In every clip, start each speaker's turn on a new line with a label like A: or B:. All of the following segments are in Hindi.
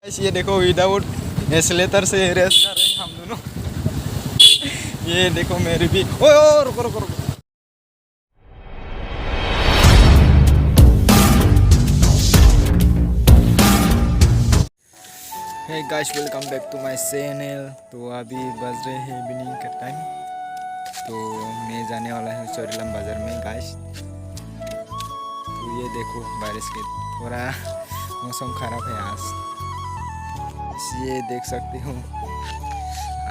A: ये देखो विदाउट एस्लेटर से रेस कर रहे हैं हम दोनों। ये देखो मेरी भी। ओए ओ रुको रुको रुको। Hey guys, welcome back to my channel. तो अभी बज रहे हैं इवनिंग का टाइम। तो मैं जाने वाला हूँ चोरीलाम बाज़ार में गाइस। तो ये देखो बारिश के थोड़ा मौसम ख़राब है आज। ये देख सकते हो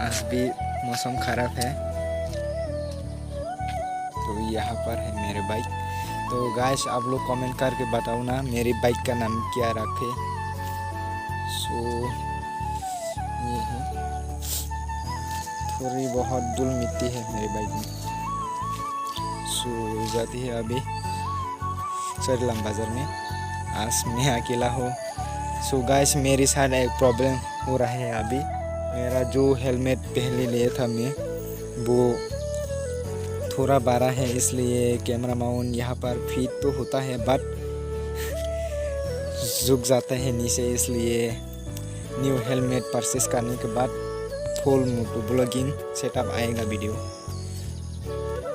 A: आज भी मौसम ख़राब है। तो यहाँ पर है मेरे बाइक। तो गाइस आप लोग कमेंट करके बताओ ना मेरी बाइक का नाम क्या रखे। सो ये है, थोड़ी बहुत धूल मिट्टी है मेरी बाइक में। सो जाती है अभी चोरीलाम बाज़ार में। आज मैं अकेला हूँ। सो गाइस मेरे साथ एक प्रॉब्लम हो रहा है अभी। मेरा जो हेलमेट पहले लिया था मैं, वो थोड़ा बड़ा है, इसलिए कैमरा माउंट यहाँ पर फिट तो होता है बट झुक जाता है नीचे। इसलिए न्यू हेलमेट परचेस करने के बाद फुल मोटो ब्लॉगिंग सेटअप आएगा वीडियो।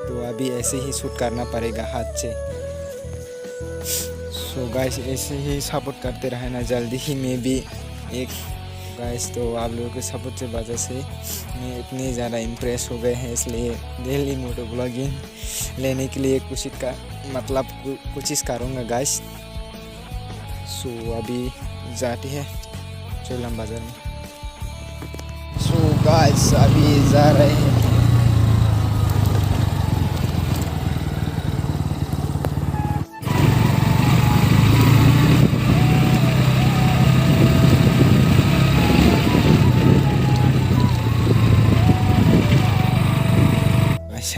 A: तो अभी ऐसे ही शूट करना पड़ेगा हाथ से। सो गाइस ऐसे ही सपोर्ट करते रहना, जल्दी ही मैं भी एक गाइस। तो आप लोगों के सपोर्ट से वजह से मैं इतने ज़्यादा इम्प्रेस हो गए हैं, इसलिए डेली मोटो ब्लॉगिंग लेने के लिए कोशिश करूँगा गाइस। सो अभी जाती है चोरीलाम बाज़ार में। सो गाइस अभी जा रहे हैं।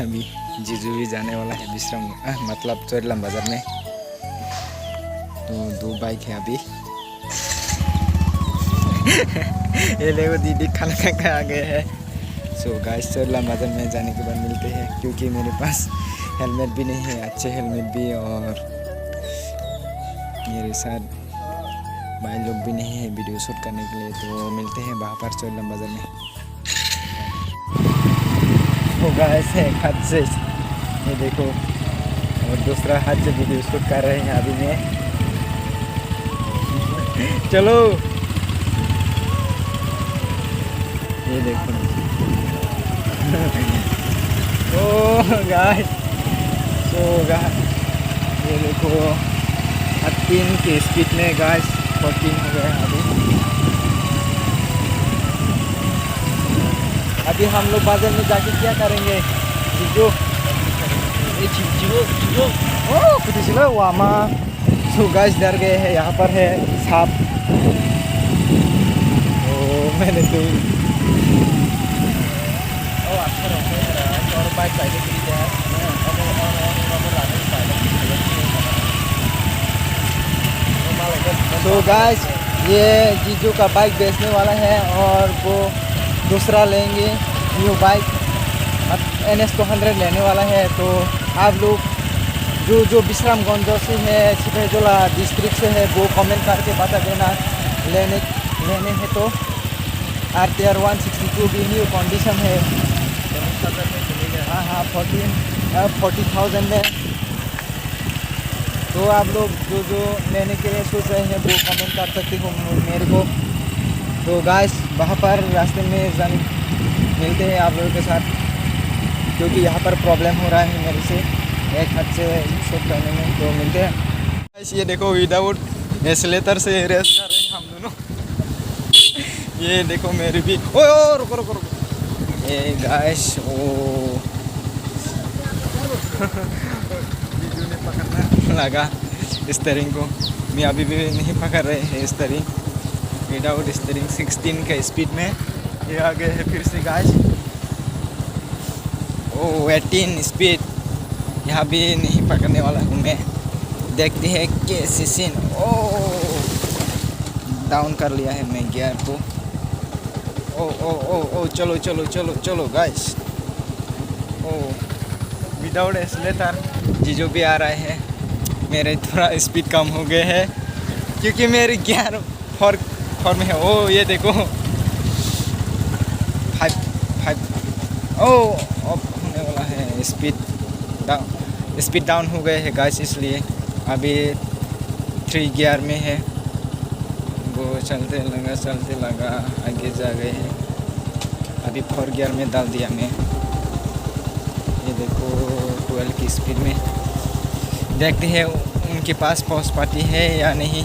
A: अभी जीजू भी जाने वाला है विश्राम मतलब चोरीलाम बाज़ार में। तो दो बाइक है अभी। ये देखो दीदी खाना खा आ गए हैं। सो गाइस चोरीलाम बाज़ार में जाने के बाद मिलते हैं, क्योंकि मेरे पास हेलमेट भी नहीं है, अच्छे हेलमेट भी, और मेरे साथ भाई लोग भी नहीं है वीडियो शूट करने के लिए। तो मिलते हैं वहाँ पर चोरीलाम बाज़ार में। होगा ऐसे एक हाथ से ये देखो, और दूसरा हाथ से वीडियो शूट कर रहे हैं अभी मैं। चलो ये देखो। ओ गाइस, सो गाइस ये देखो 3 की स्पीड में गाइस 14 हो गए अभी हम लोग बाजार में जाके क्या करेंगे जीजू? ओ कुछ चलो वामा। सो गाइस डर गए हैं, यहाँ पर है सांप। ओ मैंने तो सो गाइस ये जीजू का बाइक बेचने वाला है, और वो दूसरा लेंगे न्यू बाइक NS 200 लेने वाला है। तो आप लोग जो विश्रामगंज से है, सिपहजोला डिस्ट्रिक्ट से है, वो कमेंट करके बता देना लेने हैं। तो RTR 162 भी न्यू कंडीशन है। हाँ 40,000 में। तो आप लोग जो लेने के लिए सोच रहे हैं वो कमेंट कर सकते हो मेरे को। तो गाइस वहाँ पर रास्ते में मिलते हैं आप लोगों के साथ, क्योंकि यहाँ पर प्रॉब्लम हो रहा है मेरे से एक हाथ से शूट करने में। तो मिलते हैं गाइस। ये देखो विदाउट एस्लेटर से रेस कर रहे हैं हम दोनों। ये देखो मेरी भी। ओए ओ रुको रुको रुको। ये गाइस जीजू ने पकड़ना लगा स्टीयरिंग को। मैं अभी भी नहीं पकड़ रहे हैं स्टीयरिंग, विदाउट स्टीयरिंग 16 के स्पीड में। ये आ गए हैं फिर से गाइस। ओ 18 स्पीड, यहाँ भी नहीं पकड़ने वाला हूँ मैं। देखते हैं कैसे सीन। ओ डाउन कर लिया है मैं गियर को। ओ चलो चलो चलो चलो गाइस। ओ विदाउट एक्सीलेटर जीजू भी आ रहे हैं। मेरे थोड़ा स्पीड कम हो गए हैं, क्योंकि मेरे गियर 34 में है। ओ ये देखो 5 ओ अब होने वाला है। स्पीड डाउन हो गए है गाइस, इसलिए अभी 3 गियर में है। वो चलते लगा आगे जा गए हैं। अभी 4 गियर में डाल दिया मैं। ये देखो 12 की स्पीड में। देखते हैं उनके पास पॉज पार्टी है या नहीं।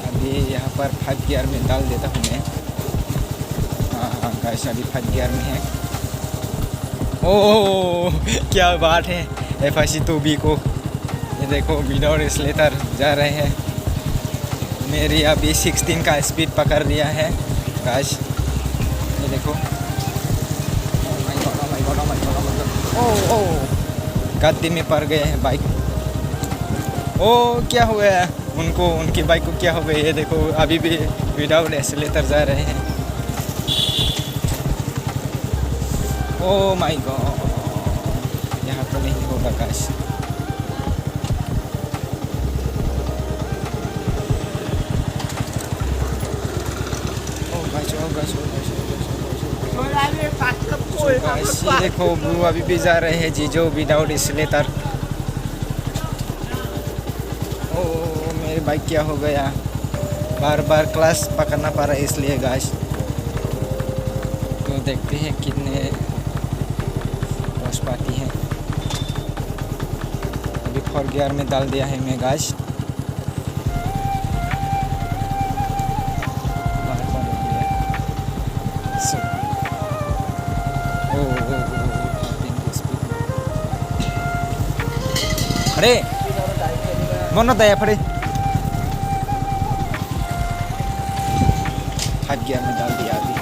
A: अभी यहाँ पर 5 गियर में डाल देता हूँ मैं। हाँ गाइस अभी 5 गियर में है। ओह क्या बात है। FIC2B को ये देखो विदाउट एक्सीलेटर जा रहे हैं। मेरी अभी 16 का स्पीड पकड़ लिया है गाइस। ये देखो ओह गड्ढे में पड़ गए हैं बाइक। ओ क्या हुआ है उनको, उनकी बाइक को क्या हो गया। ये देखो अभी भी विदाउट एक्सीलेटर जा रहे हैं। ओ माय गॉड यहाँ पर नहीं होगा गाइस। ये देखो वो अभी भी जा रहे हैं जीजो विदाउट एक्सीलेटर। ओ मेरी बाइक क्या हो गया, बार बार क्लास पकड़ना पड़ रहा है इसलिए गाइस। तो देखते हैं कितने पहुँच पाती है। अभी 4 गियर में डाल दिया है मैं गाइस। अरे मन दया पड़े 5 गियर में डाल दिया अभी।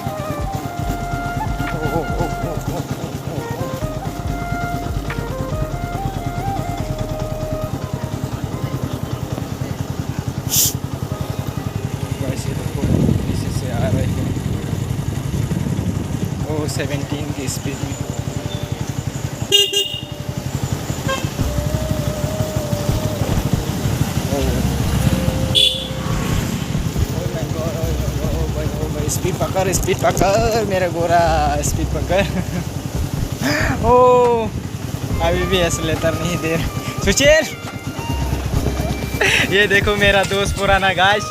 A: वैसे देखो पीछे से आ रहे हैं। ओ 17 की स्पीड में। स्पीड पकड़ मेरा गोरा, स्पीड पकड़। ओ अभी भी एक्सीलेटर नहीं दे सुचेर। ये देखो मेरा दोस्त पुराना गाइस।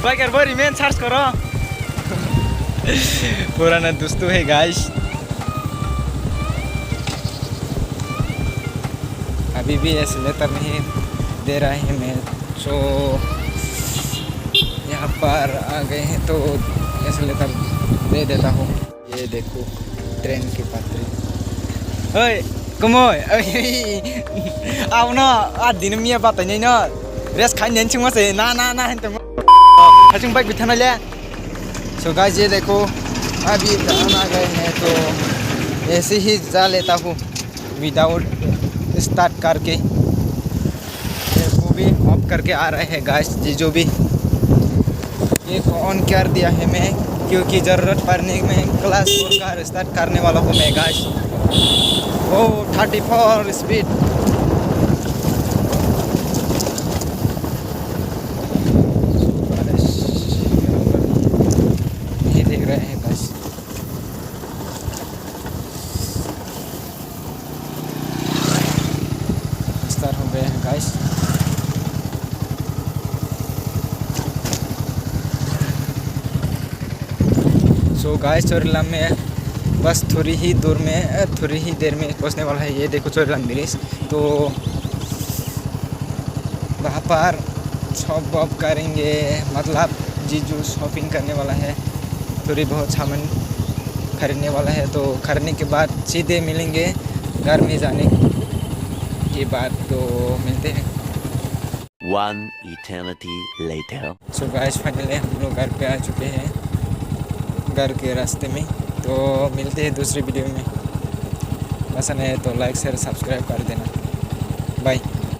A: पकड़ वो रिमेन सर्च करो। पुराना दोस्तों है गाइस। अभी भी एक्सीलेटर नहीं दे रहा है मैं। सो यहाँ पर आ गए हैं तो एक्सीलेटर दे देता हूँ। ये देखो ट्रेन की पटरी। ओए कमोय आओ ना आ दिन मिया बात नहीं ना रेस खाई नहीं छिंग से ना हचिंग बाइक बिठाना ले। सो गाइस ये देखो अभी टाउन आ गए हैं तो ऐसे ही जा लेता हूँ विदाउट स्टार्ट करके। वो भी ऑफ करके आ रहे हैं गाइस जी जो भी। ये ऑन कर दिया है मैं क्योंकि ज़रूरत पड़ने में क्लास 4 का स्टार्ट करने वाला हूँ मैं गाइस। ओ 34 स्पीड। ये देख रहे हैं गाइस। स्टार्ट हो गए हैं गाइस। सो गाइस चोरीलाम में बस थोड़ी ही देर में पहुंचने वाला है। ये देखो चोरीलाम ब्रिज। तो वहाँ पर शॉप वॉप करेंगे, मतलब जीजू शॉपिंग करने वाला है। थोड़ी बहुत सामान खरीदने वाला है। तो खरीदने के बाद सीधे मिलेंगे घर में जाने के बाद। तो मिलते हैं
B: 1 eternity later.
A: So guys finally हम लोग घर पे आ चुके हैं, घर के रास्ते में। तो मिलते हैं दूसरी वीडियो में। पसंद है तो लाइक शेयर सब्सक्राइब कर देना। बाय।